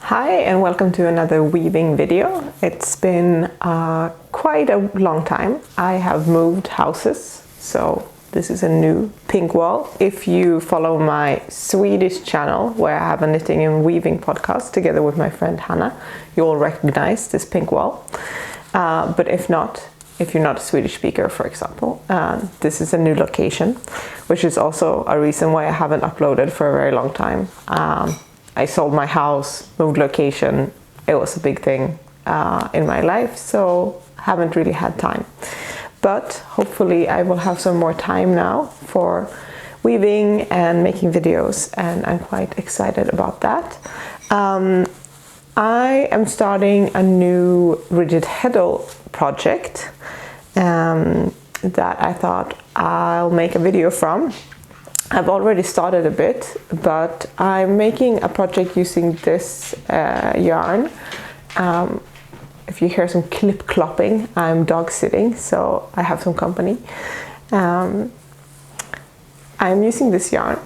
Hi and welcome to another weaving video. It's been quite a long time. I have moved houses, so this is a new pink wall. If you follow my Swedish channel, where I have a knitting and weaving podcast together with my friend Hannah, you will recognize this pink wall. But if not, if you're not a Swedish speaker, for example, this is a new location, which is also a reason why I haven't uploaded for a very long time. I sold my house, moved location. It was a big thing in my life, so haven't really had time. But hopefully I will have some more time now for weaving and making videos, and I'm quite excited about that. I am starting a new rigid heddle project that I thought I'll make a video from. I've already started a bit, but I'm making a project using this yarn. If you hear some clip clopping, I'm dog sitting, so I have some company. I'm using this yarn.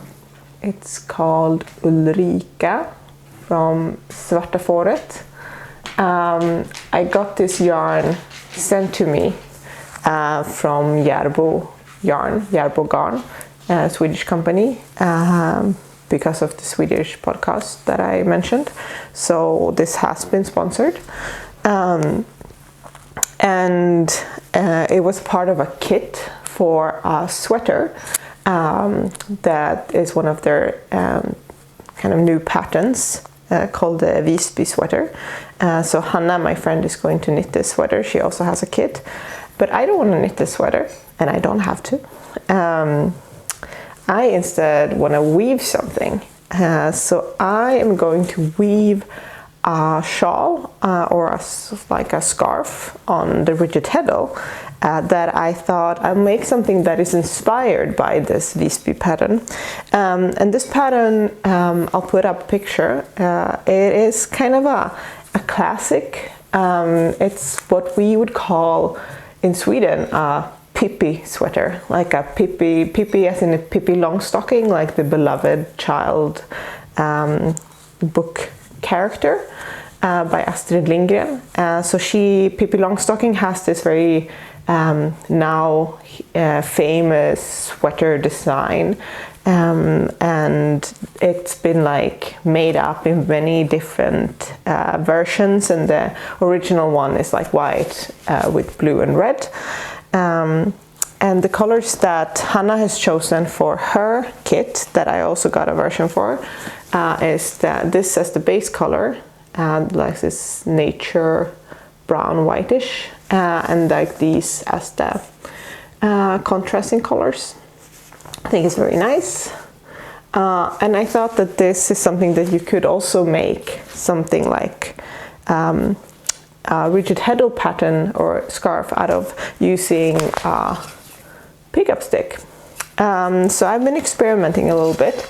It's called Ulrika from Svarta Fåret. I got this yarn sent to me from Järbo Garn. Swedish company, because of the Swedish podcast that I mentioned. So this has been sponsored. And it was part of a kit for a sweater that is one of their kind of new patterns called the Visby sweater. So Hanna, my friend, is going to knit this sweater. She also has a kit. But I don't want to knit this sweater, and I don't have to. I instead want to weave something. So I am going to weave a shawl or like a scarf on the rigid heddle that I thought I'll make something that is inspired by this Visby pattern. And this pattern, I'll put up a picture. It is kind of a classic. It's what we would call in Sweden a Pippi sweater, like a Pippi as in a Pippi Longstocking, like the beloved child book character by Astrid Lindgren. So Pippi Longstocking has this very now famous sweater design, and it's been like made up in many different versions, and the original one is like white with blue and red. And the colors that Hanna has chosen for her kit, that I also got a version for, is this as the base color, and like this nature brown whitish, and like these as the contrasting colors. I think it's very nice. And I thought that this is something that you could also make something like rigid heddle pattern or scarf out of, using a pickup stick. So I've been experimenting a little bit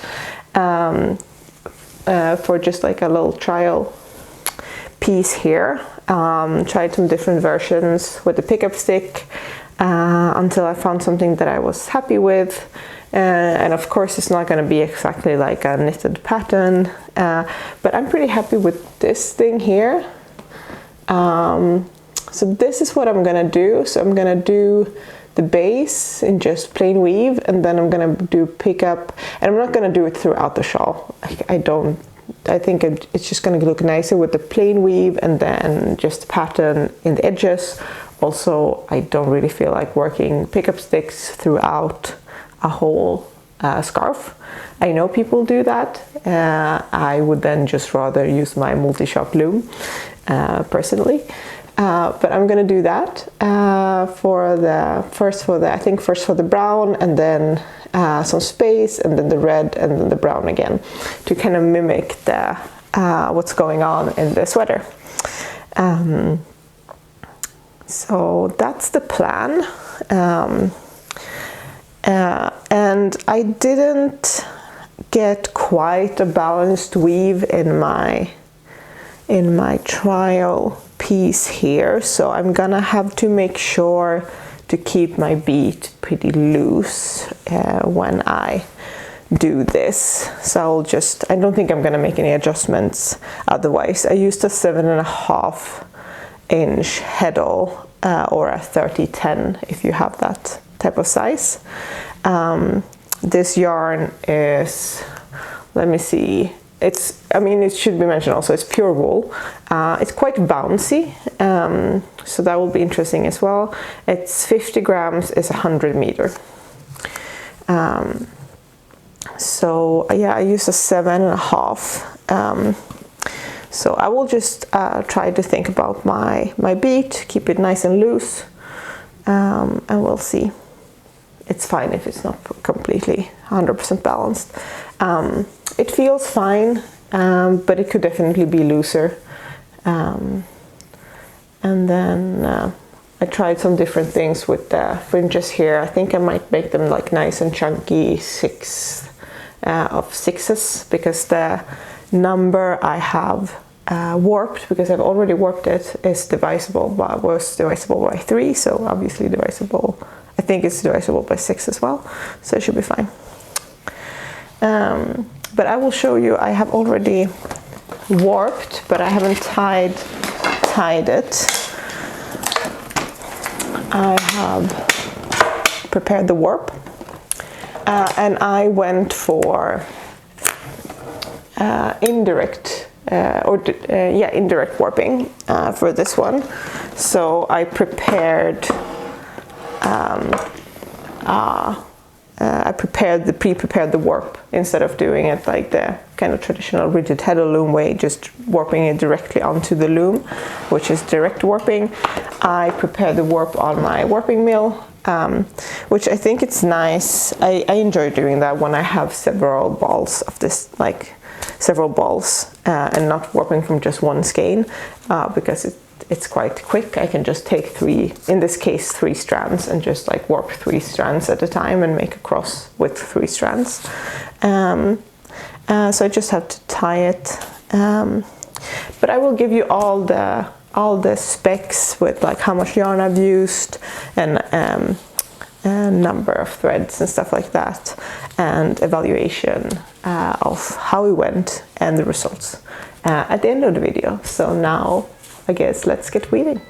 for just like a little trial piece here. Tried some different versions with the pickup stick until I found something that I was happy with. And of course it's not going to be exactly like a knitted pattern, but I'm pretty happy with this thing here. So this is what I'm gonna do. So I'm gonna do the base in just plain weave, and then I'm gonna do pickup, and I'm not gonna do it throughout the shawl. I think it's just gonna look nicer with the plain weave and then just pattern in the edges. Also, I don't really feel like working pickup sticks throughout a whole scarf. I know people do that. I would then just rather use my multi-shop loom personally, but I'm gonna do that first for the brown, and then some space, and then the red, and then the brown again, to kind of mimic the what's going on in the sweater. So that's the plan. And I didn't get quite a balanced weave in my trial piece here, so I'm gonna have to make sure to keep my bead pretty loose when I do this. So I don't think I'm gonna make any adjustments otherwise. I used a 7.5 inch heddle or a 3010 if you have that type of size. This yarn is, let me see, it should be mentioned also, it's pure wool. It's quite bouncy, so that will be interesting as well. It's 50 grams, is 100 meter. So yeah, I use a 7.5. So I will just try to think about my beat, keep it nice and loose, and we'll see. It's fine if it's not completely 100% balanced. It feels fine, but it could definitely be looser. And then I tried some different things with the fringes here. I think I might make them like nice and chunky 6 of 6s, because the number I have warped, because I've already warped it, is divisible, but was divisible by 3, so obviously divisible, I think it's divisible by 6 as well, so it should be fine. But I will show you, I have already warped, but I haven't tied it. I have prepared the warp, and I went for indirect warping for this one. So I prepared pre-prepared the warp instead of doing it like the kind of traditional rigid heddle loom way, just warping it directly onto the loom, which is direct warping. I prepared the warp on my warping mill, which I think it's nice. I enjoy doing that when I have several balls of this, like several balls, and not warping from just one skein, because it's quite quick. I can just take 3, in this case 3 strands, and just like warp 3 strands at a time and make a cross with 3 strands. So I just have to tie it. But I will give you all the specs with like how much yarn I've used, and number of threads and stuff like that, and evaluation of how it went and the results at the end of the video. So now I guess let's get weaving.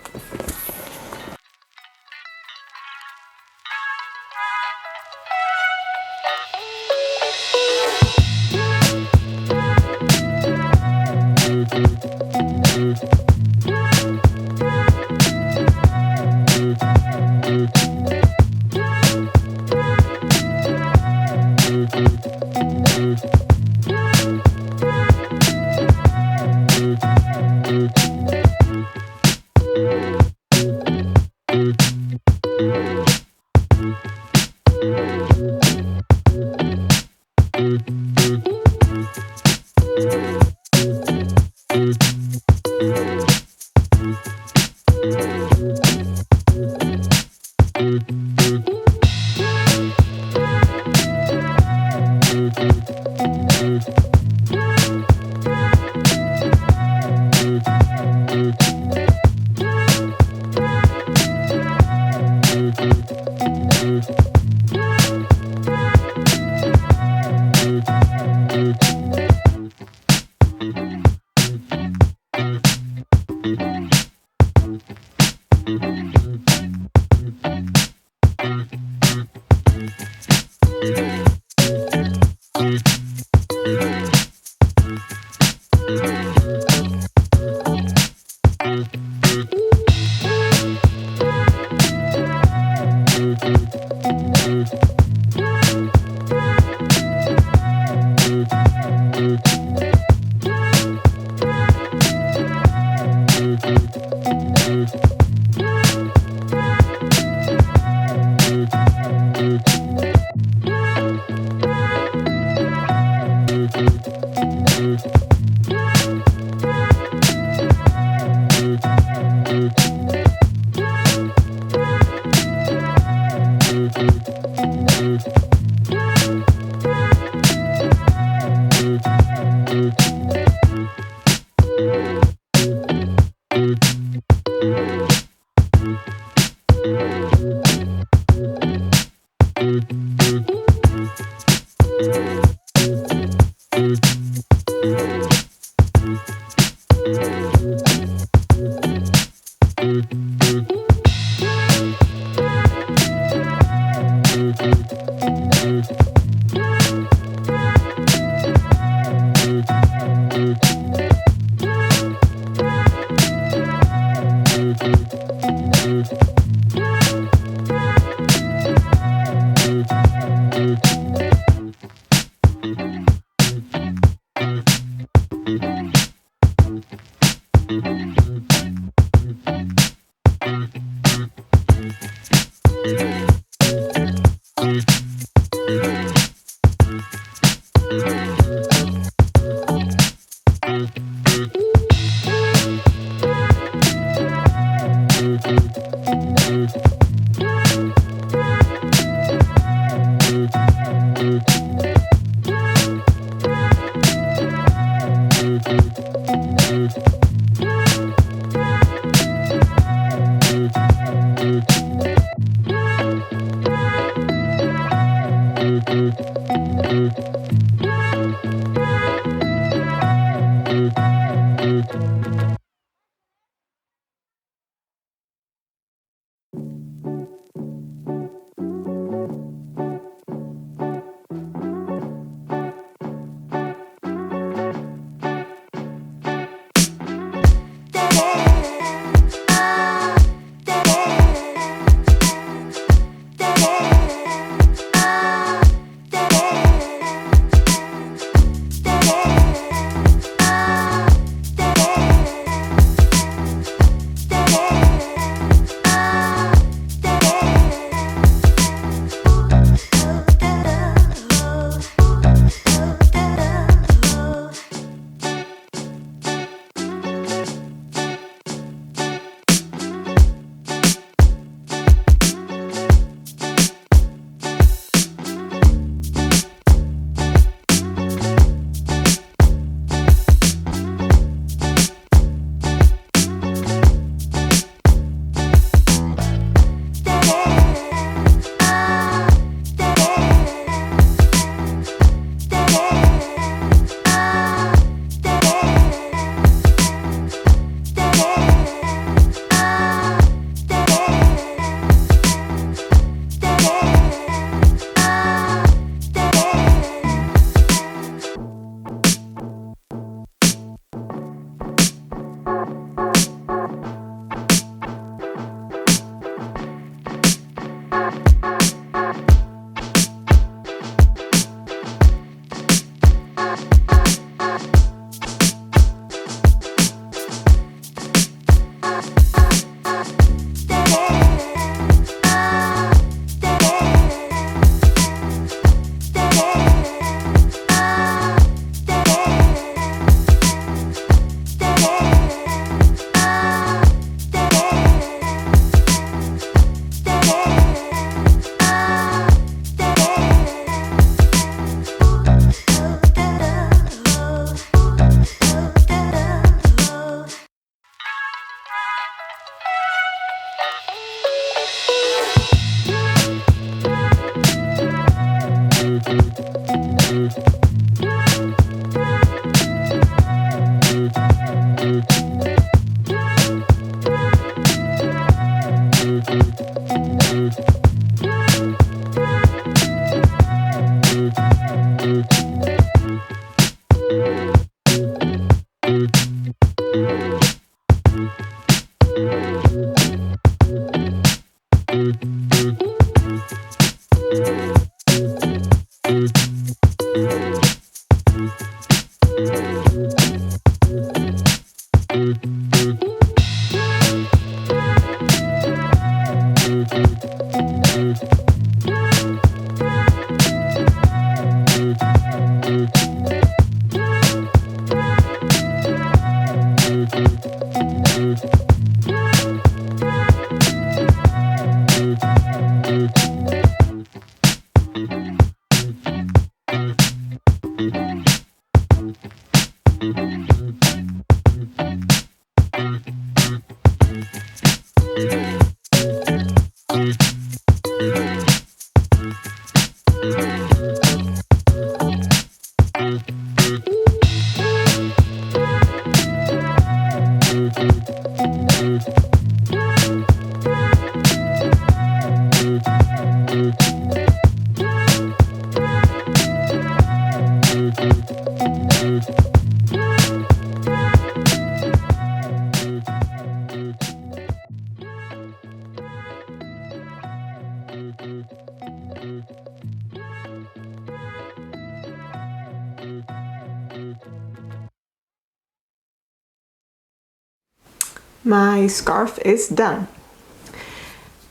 My scarf is done,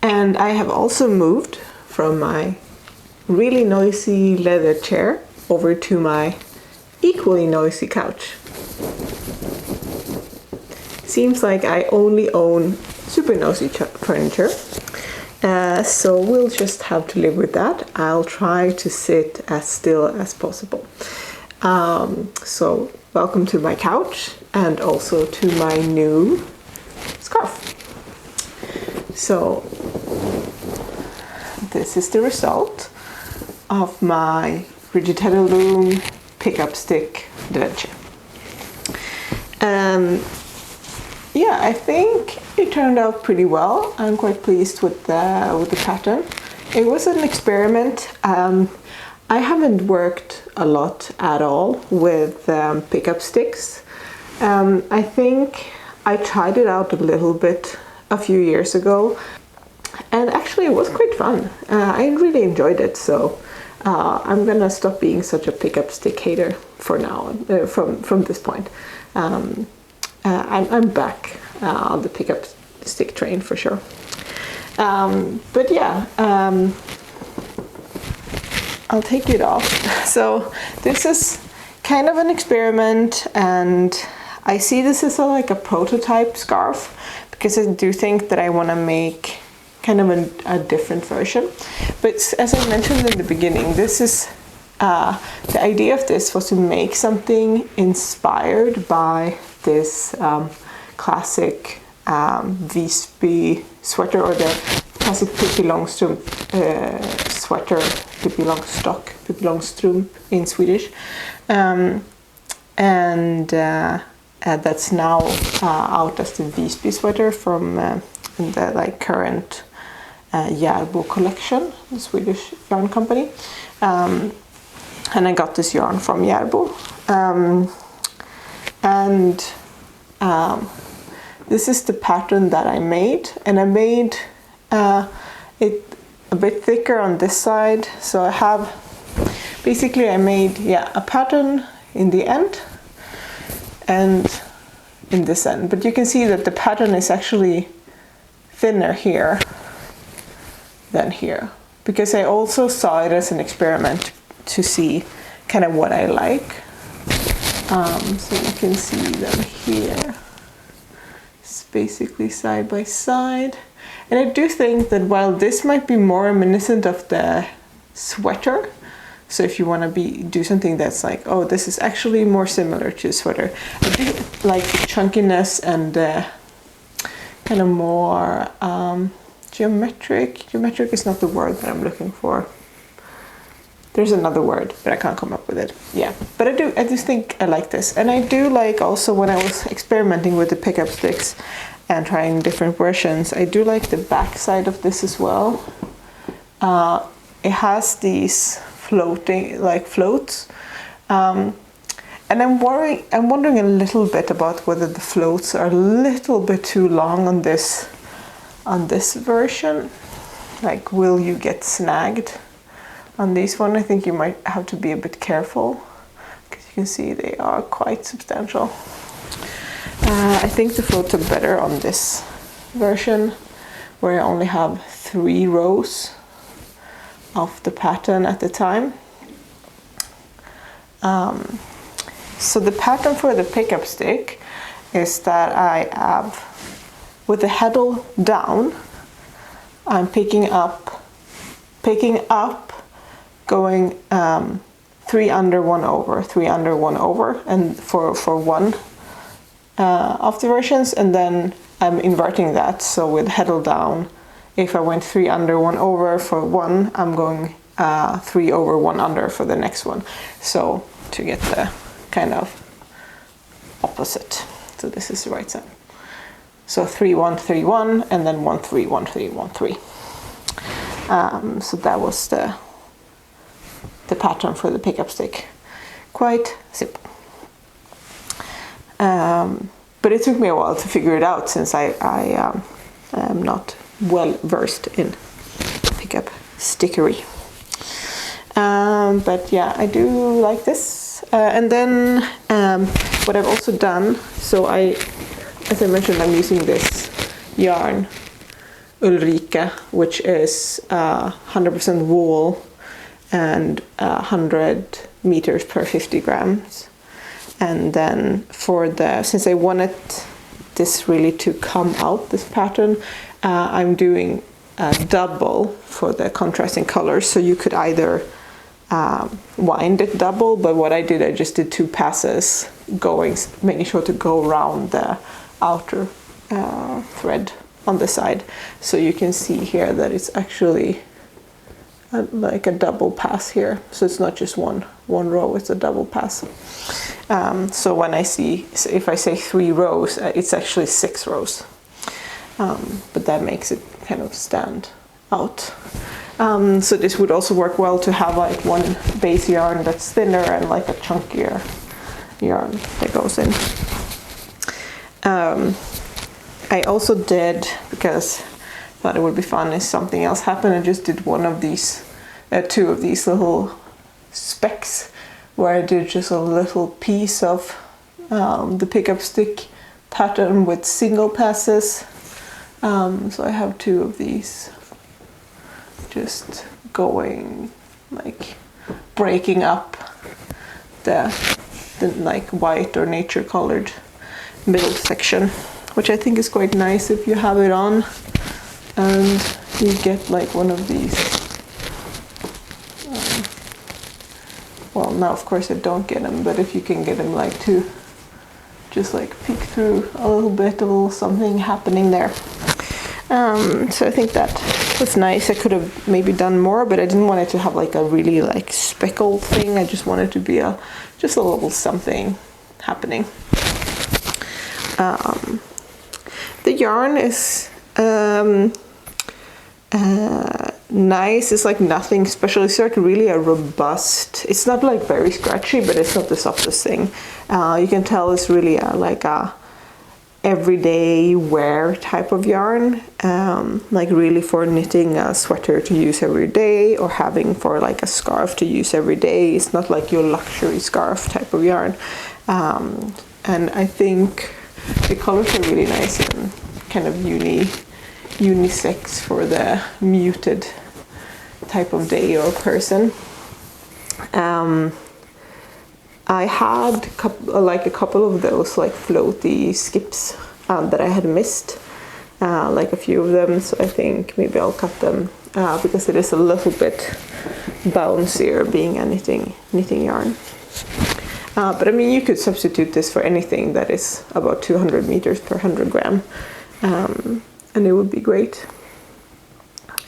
and I have also moved from my really noisy leather chair over to my equally noisy couch. Seems like I only own super noisy furniture, so we'll just have to live with that. I'll try to sit as still as possible. So welcome to my couch and also to my new scarf. So this is the result of my rigid heddle loom pickup stick adventure. Yeah, I think it turned out pretty well. I'm quite pleased with the pattern. It was an experiment. I haven't worked a lot at all with pickup sticks. I think I tried it out a little bit a few years ago, and actually it was quite fun. I really enjoyed it, so I'm gonna stop being such a pickup stick hater for now, from this point. I'm back on the pickup stick train for sure. But yeah, I'll take it off. So this is kind of an experiment, and I see this as like a prototype scarf, because I do think that I want to make kind of a different version. But as I mentioned in the beginning, this is the idea of this was to make something inspired by this classic Visby sweater, or the classic Pippi Långstrump sweater, Pippi Långstrump in Swedish, and that's now out as the Visby sweater from the like current Järbo collection, the Swedish yarn company, and I got this yarn from Järbo, and this is the pattern that I made, and I made it a bit thicker on this side. So I have basically I made a pattern in the end and in this end, but you can see that the pattern is actually thinner here than here, because I also saw it as an experiment to see kind of what I like. So you can see them here. It's basically side by side. And I do think that while this might be more reminiscent of the sweater, so if you want to do something that's like, oh, this is actually more similar to a sweater, I do like the chunkiness and kind of more geometric. Geometric is not the word that I'm looking for. There's another word, but I can't come up with it. Yeah, but I just think I like this. And I do like also, when I was experimenting with the pickup sticks and trying different versions, I do like the back side of this as well. It has these floats. And I'm wondering a little bit about whether the floats are a little bit too long on this version. Like, will you get snagged on this one? I think you might have to be a bit careful, because you can see they are quite substantial. I think the floats are better on this version, where I only have 3 rows of the pattern at the time. So the pattern for the pickup stick is that I have, with the heddle down, I'm picking up, going 3 under 1 over, 3 under 1 over, and for one of the versions, and then I'm inverting that. So with heddle down, if I went 3 under 1 over for one, I'm going 3 over 1 under for the next one. So to get the kind of opposite. So this is the right side. So 3 1 3 1 and then 1 3 1 3 1 3. So that was the pattern for the pickup stick. Quite simple. But it took me a while to figure it out, since I am not well versed in pickup stickery. But yeah, I do like this. And then what I've also done, so as I mentioned, I'm using this yarn, Ulrika, which is 100% wool and 100 meters per 50 grams. And then since I wanted this really to come out, this pattern, I'm doing double for the contrasting colors. So you could either wind it double, but what I did, I just did 2 passes, making sure to go around the outer thread on the side. So you can see here that it's actually like a double pass here. So it's not just one row, it's a double pass. So when if I say 3 rows, it's actually 6 rows. But that makes it kind of stand out. So this would also work well to have like one base yarn that's thinner and like a chunkier yarn that goes in. I also did, because I thought it would be fun if something else happened, I just did 2 of these little specks, where I did just a little piece of the pickup stick pattern with single passes. So I have 2 of these, just going, like breaking up the like white or nature colored middle section, which I think is quite nice if you have it on and you get like one of these. Well, now of course I don't get them, but if you can get them like to just like peek through a little something happening there. So I think that was nice. I could have maybe done more, but I didn't want it to have like a really like speckled thing. I just wanted it to be just a little something happening. The yarn is nice. It's like nothing special. It's like really a robust. It's not like very scratchy, but it's not the softest thing. You can tell it's really like a everyday wear type of yarn, like really for knitting a sweater to use every day, or having for like a scarf to use every day. It's not like your luxury scarf type of yarn. And I think the colors are really nice and kind of unisex for the muted type of day or person. I had a couple of those like floaty skips that I had missed, like a few of them, so I think maybe I'll cut them because it is a little bit bouncier being a knitting yarn. But I mean, you could substitute this for anything that is about 200 meters per 100 gram, and it would be great.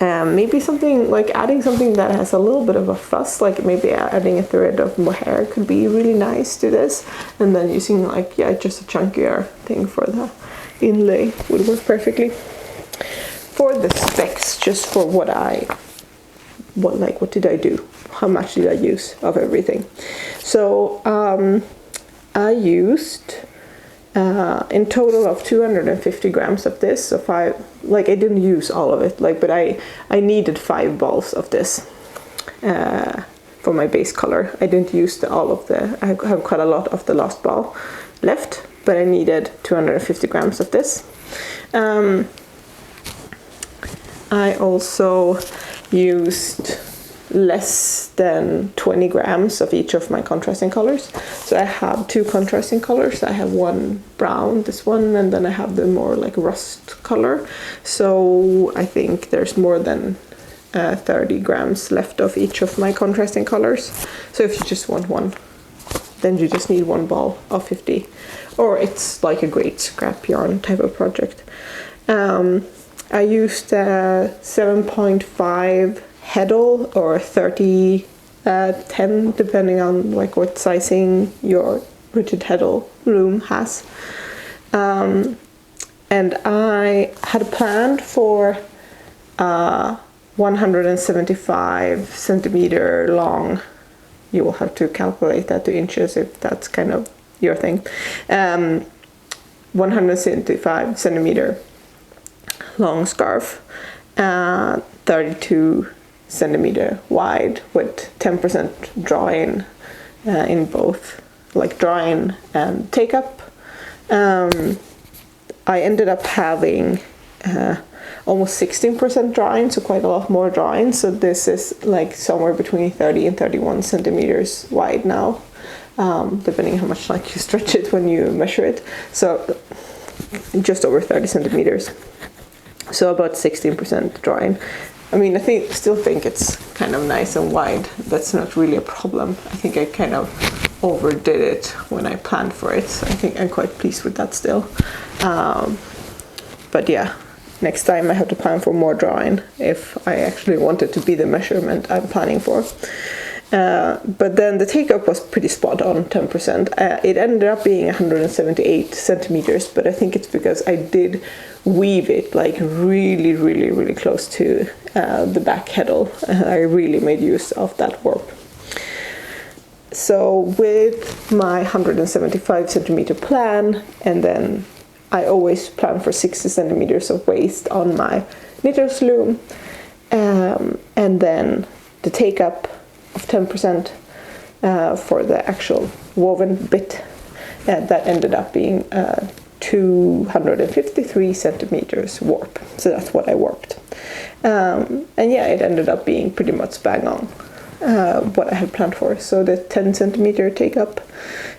Maybe something like adding something that has a little bit of a fuss, like maybe adding a thread of mohair could be really nice to this, and then using like just a chunkier thing for the inlay would work perfectly. For the specs, just for what did I do? How much did I use of everything? So I used in total of 250 grams of this. So I didn't use all of it, but I needed 5 balls of this for my base color. I didn't use all of I have quite a lot of the last ball left, but I needed 250 grams of this. I also used less than 20 grams of each of my contrasting colors. So I have 2 contrasting colors. I have one brown, this one, and then I have the more like rust color. So I think there's more than 30 grams left of each of my contrasting colors. So if you just want one, then you just need 1 ball of 50, or it's like a great scrap yarn type of project. I used 7.5 heddle or 30-10, depending on like what sizing your rigid heddle loom has. and I had planned for 175 centimeter long. You will have to calculate that to inches if that's kind of your thing. 175 centimeter long scarf, 32 centimeter wide with 10% draw-in in both, like draw-in and take-up. I ended up having almost 16% draw-in, so quite a lot more draw-in. So this is like somewhere between 30 and 31 centimeters wide now, depending how much like you stretch it when you measure it. So just over 30 centimeters. So about 16% draw-in. I mean, I still think it's kind of nice and wide. That's not really a problem. I think I kind of overdid it when I planned for it. So I think I'm quite pleased with that still. But yeah, next time I have to plan for more draw-in if I actually want it to be the measurement I'm planning for. But then the take-up was pretty spot on, 10%. It ended up being 178 centimeters, but I think it's because I did weave it like really, really, really close to the back heddle. I really made use of that warp. So with my 175 centimeter plan, and then I always plan for 60 centimeters of waste on my knitter's loom, and then the take-up of 10% for the actual woven bit, that ended up being 253 centimeters warp. So that's what I warped. And yeah, it ended up being pretty much bang on what I had planned for. So the 10 centimeter take-up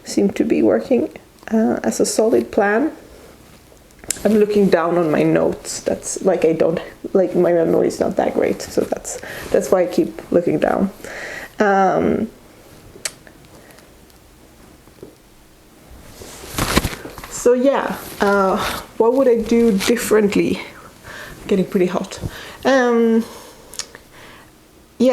seemed to be working as a solid plan. I'm looking down on my notes. That's like I don't like, my memory is not that great, so that's why I keep looking down. So yeah, what would I do differently? Getting pretty hot. Yeah,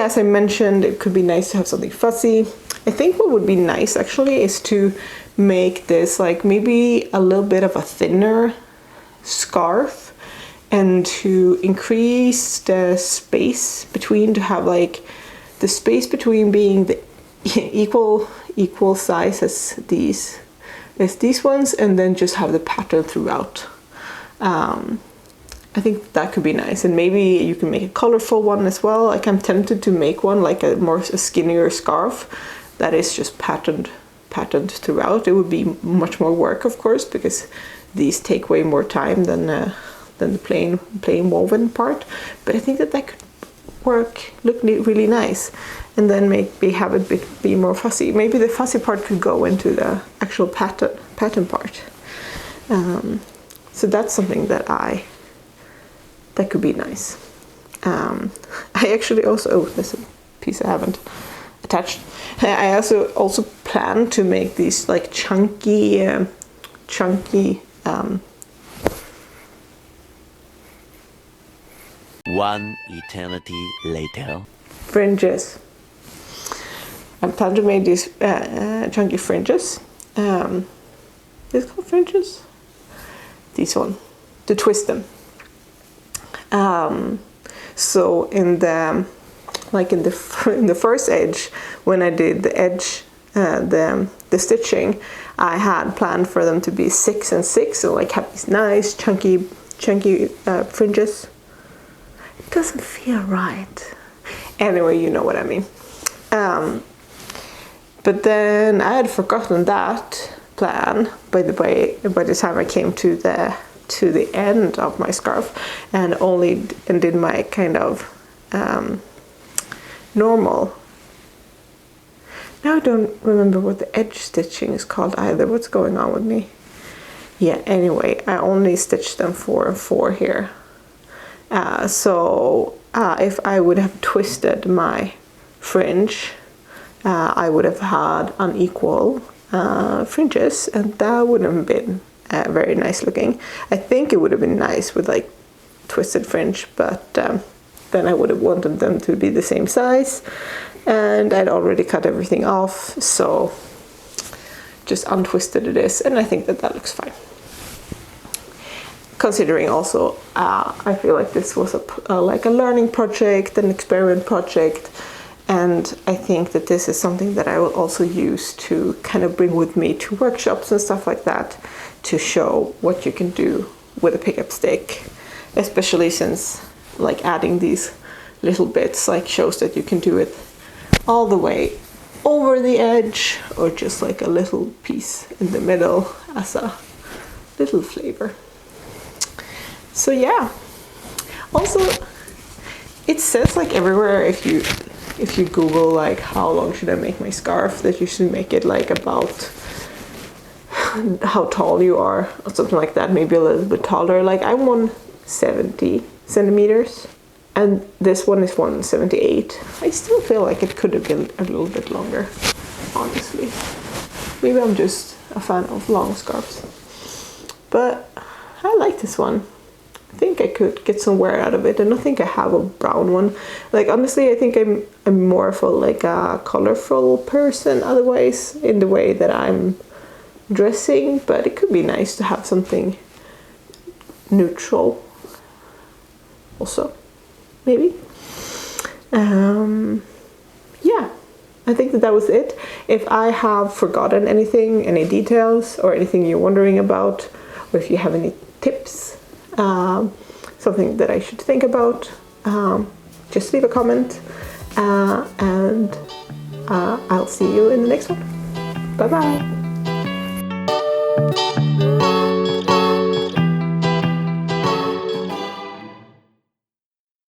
as I mentioned, it could be nice to have something fuzzy. I think what would be nice actually is to make this like maybe a little bit of a thinner scarf, and to increase the space between, to have like the space between being the equal size as these ones, and then just have the pattern throughout. I think that could be nice, and maybe you can make a colorful one as well. Like I'm tempted to make one like a skinnier scarf that is just patterned throughout. It would be much more work, of course, because these take way more time than the plain woven part. But I think that could look really nice, and then maybe have it be more fussy. Maybe the fussy part could go into the actual pattern part. So that's something that could be nice. I actually also, there's a piece I haven't attached. I also plan to make these like chunky one eternity later. Fringes. I plan to make these chunky fringes. Is it called fringes? This one, to twist them. So in the first edge, when I did the edge, the stitching, I had planned for them to be 6 and 6, so like have these nice chunky fringes. It doesn't feel right. Anyway, you know what I mean. But then I had forgotten that plan by the time I came to the end of my scarf, and did my kind of normal. Now I don't remember what the edge stitching is called either. What's going on with me? Yeah, anyway, I only stitched them 4 and 4 here. So if I would have twisted my fringe, I would have had unequal fringes, and that wouldn't have been very nice looking. I think it would have been nice with like twisted fringe, but then I would have wanted them to be the same size, and I'd already cut everything off, so just untwisted it is, and I think that looks fine. considering also, I feel like this was like a learning project, an experiment project, and I think that this is something that I will also use to kind of bring with me to workshops and stuff like that, to show what you can do with a pickup stick, especially since like adding these little bits like shows that you can do it all the way over the edge, or just like a little piece in the middle as a little flavor. So yeah, also it says like everywhere, if you Google like how long should I make my scarf, that you should make it like about how tall you are or something like that, maybe a little bit taller. Like I'm 170 centimeters and this one is 178. I still feel like it could have been a little bit longer, honestly. Maybe I'm just a fan of long scarves. But I like this one. I think I could get some wear out of it, and I think I have a brown one. Like honestly, I think I'm more of a colorful person otherwise in the way that I'm dressing, but it could be nice to have something neutral also, maybe. Yeah, I think that was it. If I have forgotten anything, any details or anything you're wondering about, or if you have any tips, something that I should think about, just leave a comment, and I'll see you in the next one. Bye bye.